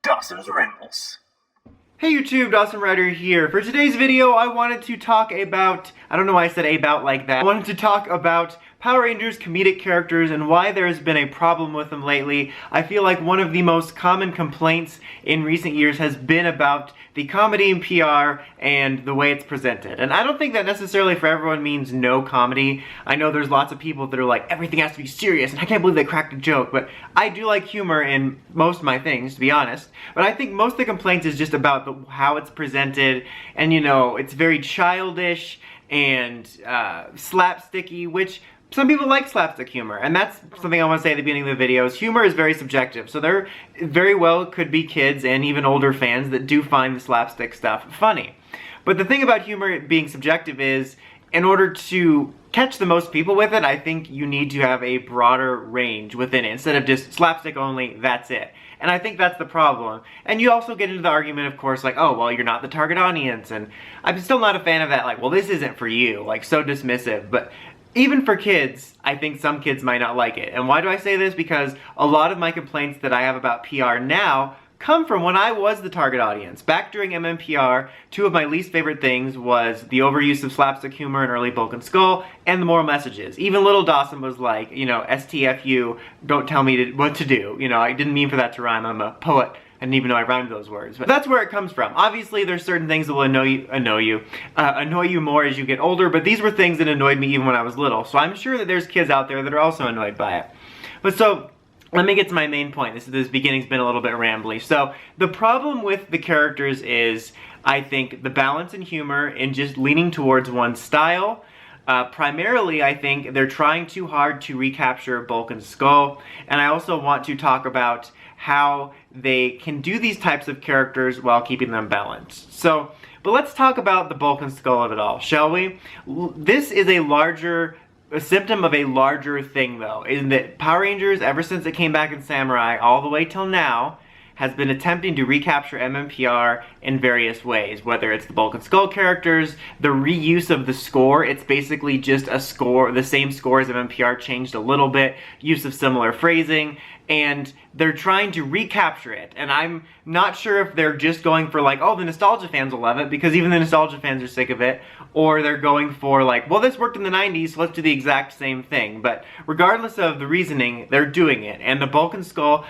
Dawson's Rambles. Hey YouTube, Dawson Ryder here. For today's video, I wanted to talk about, I don't know why I said about like that. I wanted to talk about Power Rangers comedic characters and why there has been a problem with them lately. I feel like one of the most common complaints in recent years has been about the comedy and PR and the way it's presented. And I don't think that necessarily for everyone means no comedy. I know there's lots of people that are like, everything has to be serious and I can't believe they cracked a joke, but I do like humor in most of my things, to be honest. But I think most of the complaints is just about how it's presented, and you know, it's very childish and slapsticky, which some people like slapstick humor, and that's something I want to say at the beginning of the video, is humor is very subjective. So there very well could be kids and even older fans that do find the slapstick stuff funny. But the thing about humor being subjective is, in order to catch the most people with it, I think you need to have a broader range within it, instead of just slapstick only, that's it. And I think that's the problem. And you also get into the argument, of course, like, oh, well, you're not the target audience, and I'm still not a fan of that, like, well, this isn't for you, like, so dismissive. But even for kids, I think some kids might not like it. And why do I say this? Because a lot of my complaints that I have about PR now come from when I was the target audience. Back during MMPR, two of my least favorite things was the overuse of slapstick humor in early Bulk and Skull, and the moral messages. Even little Dawson was like, you know, STFU, don't tell me what to do. You know, I didn't mean for that to rhyme, I'm a poet. I didn't even know I rhymed those words. But that's where it comes from. Obviously, there's certain things that will annoy you more as you get older, but these were things that annoyed me even when I was little. So I'm sure that there's kids out there that are also annoyed by it. But so, let me get to my main point. This beginning's been a little bit rambly. So, the problem with the characters is, I think, the balance and humor and just leaning towards one style. Primarily, I think they're trying too hard to recapture Bulk and Skull, and I also want to talk about how they can do these types of characters while keeping them balanced. So, but let's talk about the Bulk and Skull of it all, shall we? This is a symptom of a larger thing, though, in that Power Rangers, ever since it came back in Samurai, all the way till now, has been attempting to recapture MMPR in various ways, whether it's the Bulk and Skull characters, the reuse of the score. It's basically just a score, the same score as MMPR, changed a little bit, use of similar phrasing, and they're trying to recapture it. And I'm not sure if they're just going for like, oh, the nostalgia fans will love it, because even the nostalgia fans are sick of it, or they're going for like, well, this worked in the 90s, so let's do the exact same thing. But regardless of the reasoning, they're doing it. And the Bulk and Skull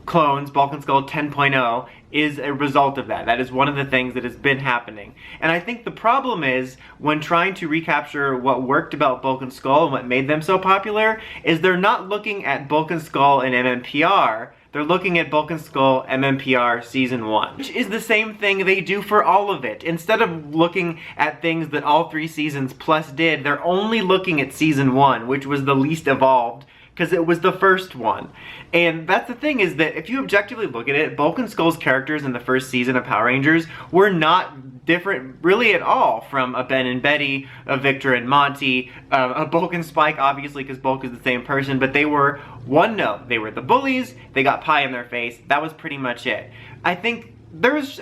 clones, Bulk and Skull 10.0, is a result of that. That is one of the things that has been happening. And I think the problem is, when trying to recapture what worked about Bulk and Skull and what made them so popular, is they're not looking at Bulk and Skull and MMPR, they're looking at Bulk and Skull MMPR Season 1, which is the same thing they do for all of it. Instead of looking at things that all 3 seasons plus did, they're only looking at Season 1, which was the least evolved, because it was the first one. And that's the thing, is that if you objectively look at it, Bulk and Skull's characters in the first season of Power Rangers were not different really at all from a Ben and Betty, a Victor and Monty, a Bulk and Spike, obviously, because Bulk is the same person, but they were one note. They were the bullies, they got pie in their face, that was pretty much it. I think there's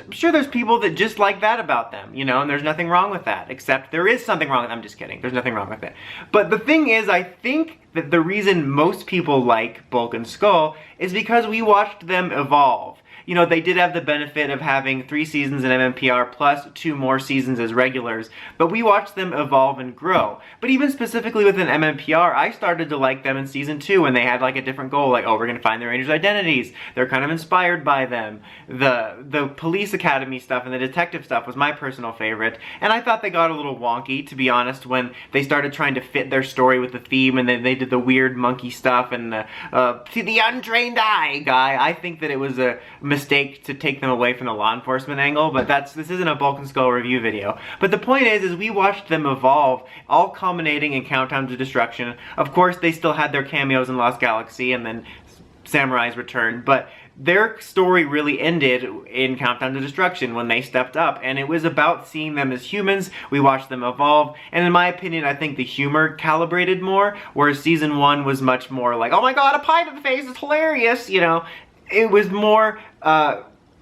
people that just like that about them, you know, and there's nothing wrong with that, except there is something wrong with, I'm just kidding, there's nothing wrong with it. But the thing is, I think that the reason most people like Bulk and Skull is because we watched them evolve. You know, they did have the benefit of having 3 seasons in MMPR plus 2 more seasons as regulars, but we watched them evolve and grow. But even specifically within MMPR, I started to like them in Season 2 when they had like a different goal, like, oh, we're gonna find the Rangers' identities. They're kind of inspired by them. The police academy stuff and the detective stuff was my personal favorite, and I thought they got a little wonky, to be honest, when they started trying to fit their story with the theme, and then they did the weird monkey stuff and the untrained eye guy. I think that it was a mistake to take them away from the law enforcement angle, but this isn't a Bulk and Skull review video. But the point is we watched them evolve, all culminating in Countdown to Destruction. Of course, they still had their cameos in Lost Galaxy and then Samurai's Return, but their story really ended in Countdown to Destruction when they stepped up, and it was about seeing them as humans. We watched them evolve, and in my opinion, I think the humor calibrated more, whereas Season 1 was much more like, oh my god, a pie to the face is hilarious, you know. It was more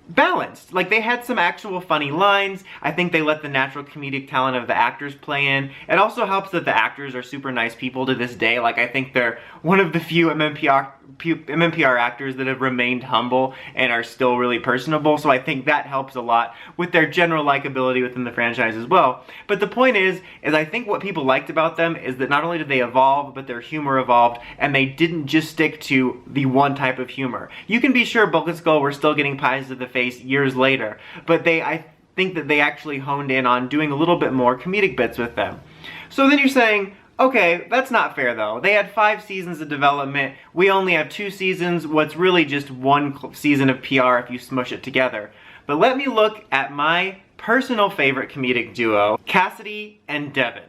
balanced. Like, they had some actual funny lines. I think they let the natural comedic talent of the actors play in. It also helps that the actors are super nice people to this day. Like, I think they're one of the few MMPR MMPR actors that have remained humble and are still really personable, so I think that helps a lot with their general likability within the franchise as well. But the point is I think what people liked about them is that not only did they evolve, but their humor evolved, and they didn't just stick to the one type of humor. You can be sure Bulk and Skull were still getting pies to the face years later, but I think that they actually honed in on doing a little bit more comedic bits with them. So then you're saying, okay, that's not fair though. They had 5 seasons of development. We only have 2 seasons. What's really just 1 season of PR if you smush it together. But let me look at my personal favorite comedic duo, Cassidy and Devin.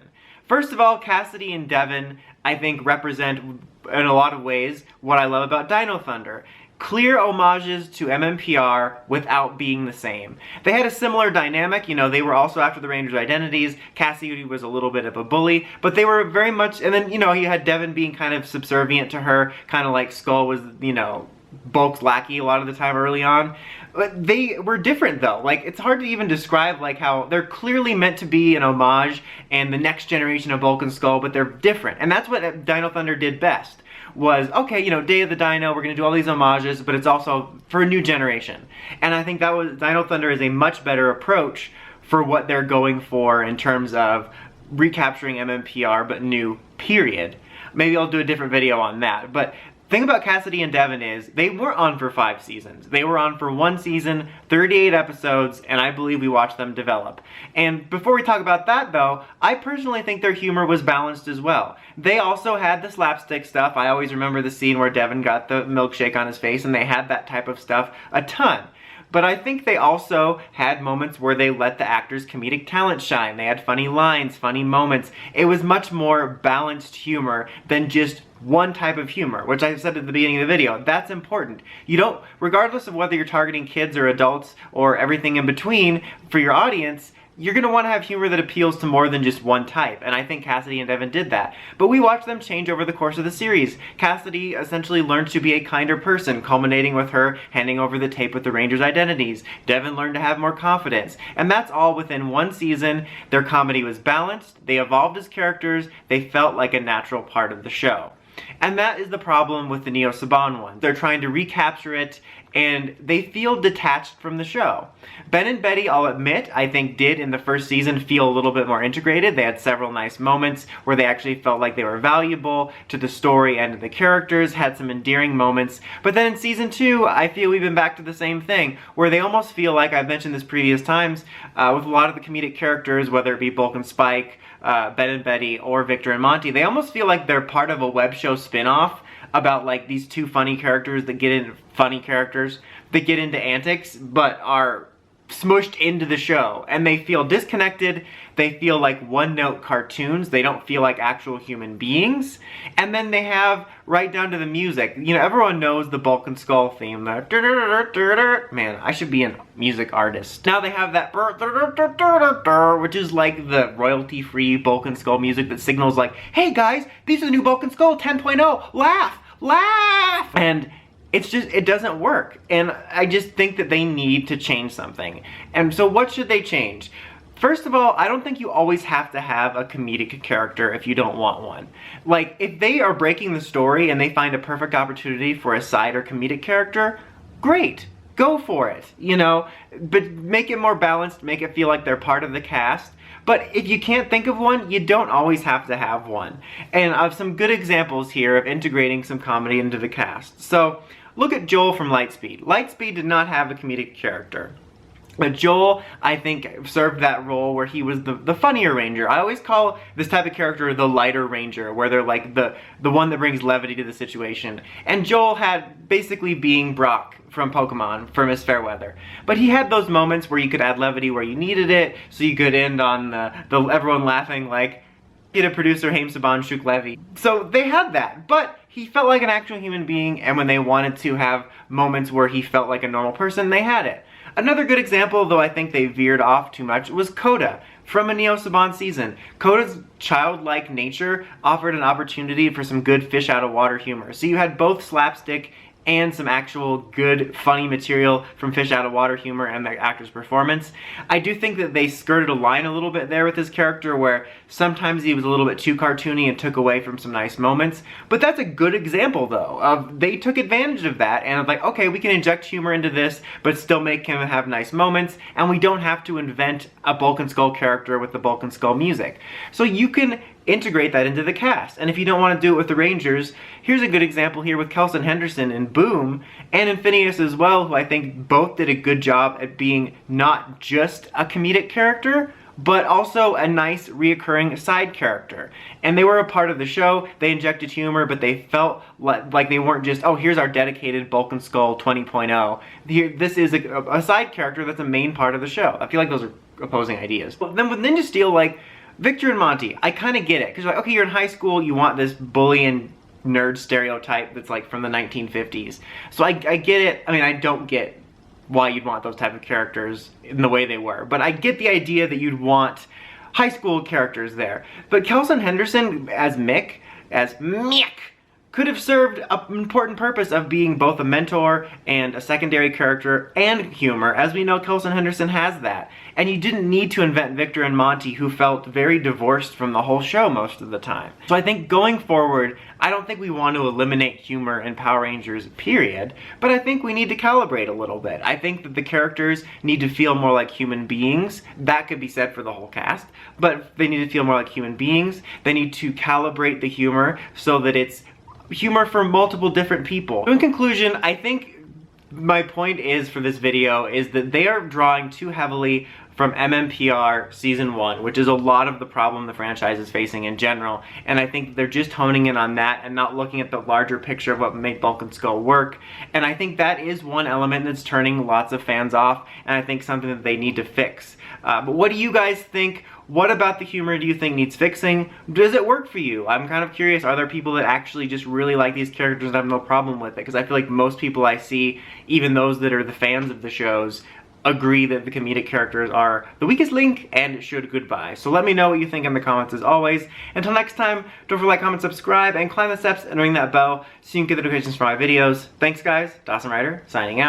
First of all, Cassidy and Devin, I think, represent in a lot of ways what I love about Dino Thunder. Clear homages to MMPR without being the same. They had a similar dynamic, you know, they were also after the Rangers' identities. Cassidy was a little bit of a bully, but they were very much, and then, you know, you had Devin being kind of subservient to her, kind of like Skull was, you know, Bulk's lackey a lot of the time early on. But they were different though. Like, it's hard to even describe like how they're clearly meant to be an homage and the next generation of Bulk and Skull, but they're different. And that's what Dino Thunder did best. Was, okay, you know, Day of the Dino, we're going to do all these homages, but it's also for a new generation. And I think that was, Dino Thunder is a much better approach for what they're going for in terms of recapturing MMPR, but new, period. Maybe I'll do a different video on that. But the thing about Cassidy and Devin is they weren't on for 5 seasons. They were on for 1 season, 38 episodes, and I believe we watched them develop. And before we talk about that though, I personally think their humor was balanced as well. They also had the slapstick stuff. I always remember the scene where Devin got the milkshake on his face, and they had that type of stuff a ton. But I think they also had moments where they let the actors' comedic talent shine. They had funny lines, funny moments. It was much more balanced humor than just one type of humor, which I said at the beginning of the video. That's important. You don't, regardless of whether you're targeting kids or adults or everything in between for your audience, you're going to want to have humor that appeals to more than just one type, and I think Cassidy and Devin did that. But we watched them change over the course of the series. Cassidy essentially learned to be a kinder person, culminating with her handing over the tape with the Rangers' identities. Devin learned to have more confidence, and that's all within 1 season. Their comedy was balanced, they evolved as characters, they felt like a natural part of the show. And that is the problem with the Neo-Saban one. They're trying to recapture it, and they feel detached from the show. Ben and Betty, I'll admit, I think did in the first season feel a little bit more integrated. They had several nice moments where they actually felt like they were valuable to the story and to the characters, had some endearing moments. But then in season 2, I feel we've been back to the same thing, where they almost feel like, I've mentioned this previous times, with a lot of the comedic characters, whether it be Bulk and Spike, Ben and Betty, or Victor and Monty, they almost feel like they're part of a web show spin-off about like these 2 funny characters that get into antics, but are smushed into the show, and they feel disconnected. They feel like one-note cartoons. They don't feel like actual human beings. And then they have, right down to the music, you know, everyone knows the Bulk and Skull theme. Man, I should be a music artist. Now they have that, which is like the royalty-free Bulk and Skull music that signals like, hey guys, these are the new Bulk and Skull 10.0, laugh, laugh! And it's just, it doesn't work. And I just think that they need to change something. And so what should they change? First of all, I don't think you always have to have a comedic character if you don't want one. Like, if they are breaking the story and they find a perfect opportunity for a side or comedic character, great. Go for it, you know? But make it more balanced, make it feel like they're part of the cast. But if you can't think of one, you don't always have to have one. And I have some good examples here of integrating some comedy into the cast. So, look at Joel from Lightspeed. Lightspeed did not have a comedic character. But Joel, I think, served that role where he was the funnier ranger. I always call this type of character the lighter ranger, where they're like the one that brings levity to the situation. And Joel had basically being Brock from Pokemon, from Miss Fairweather. But he had those moments where you could add levity where you needed it, so you could end on the everyone laughing like, get a producer, Haim-Saban, Shuk Levy. So they had that, but he felt like an actual human being, and when they wanted to have moments where he felt like a normal person, they had it. Another good example, though I think they veered off too much, was Coda from a Neo-Saban season. Coda's childlike nature offered an opportunity for some good fish out of water humor. So you had both slapstick and some actual good, funny material from fish out of water humor and the actor's performance. I do think that they skirted a line a little bit there with his character where sometimes he was a little bit too cartoony and took away from some nice moments, but that's a good example though of they took advantage of that and like, okay, we can inject humor into this but still make him have nice moments, and we don't have to invent a Bulk and Skull character with the Bulk and Skull music. So you can integrate that into the cast, and if you don't want to do it with the Rangers, here's a good example here with Kelson Henderson in Boom and in Phineas as well, who I think both did a good job at being not just a comedic character but also a nice reoccurring side character. And they were a part of the show, they injected humor, but they felt like they weren't just, oh, here's our dedicated Bulk and Skull 20.0. This is a side character that's a main part of the show. I feel like those are opposing ideas. But then with Ninja Steel, like, Victor and Monty, I kind of get it. Because you're like, okay, you're in high school, you want this bully and nerd stereotype that's like from the 1950s. So I get it. I mean, I don't get why you'd want those type of characters in the way they were, but I get the idea that you'd want high school characters there. But Kelson Henderson as Mick, could have served an important purpose of being both a mentor and a secondary character and humor. As we know, Kelson Henderson has that. And you didn't need to invent Victor and Monty, who felt very divorced from the whole show most of the time. So I think going forward, I don't think we want to eliminate humor in Power Rangers, period, but I think we need to calibrate a little bit. I think that the characters need to feel more like human beings. That could be said for the whole cast, but they need to feel more like human beings. They need to calibrate the humor so that it's humor for multiple different people. So in conclusion, I think my point is for this video is that they are drawing too heavily from MMPR Season 1, which is a lot of the problem the franchise is facing in general, and I think they're just honing in on that and not looking at the larger picture of what made Bulk and Skull work, and I think that is one element that's turning lots of fans off, and I think something that they need to fix. But what do you guys think? What about the humor do you think needs fixing? Does it work for you? I'm kind of curious, are there people that actually just really like these characters and have no problem with it? Because I feel like most people I see, even those that are the fans of the shows, agree that the comedic characters are the weakest link and should goodbye. So let me know what you think in the comments as always. Until next time, don't forget to like, comment, subscribe, and climb the steps and ring that bell so you can get the notifications for my videos. Thanks guys, Dawson Ryder, signing out.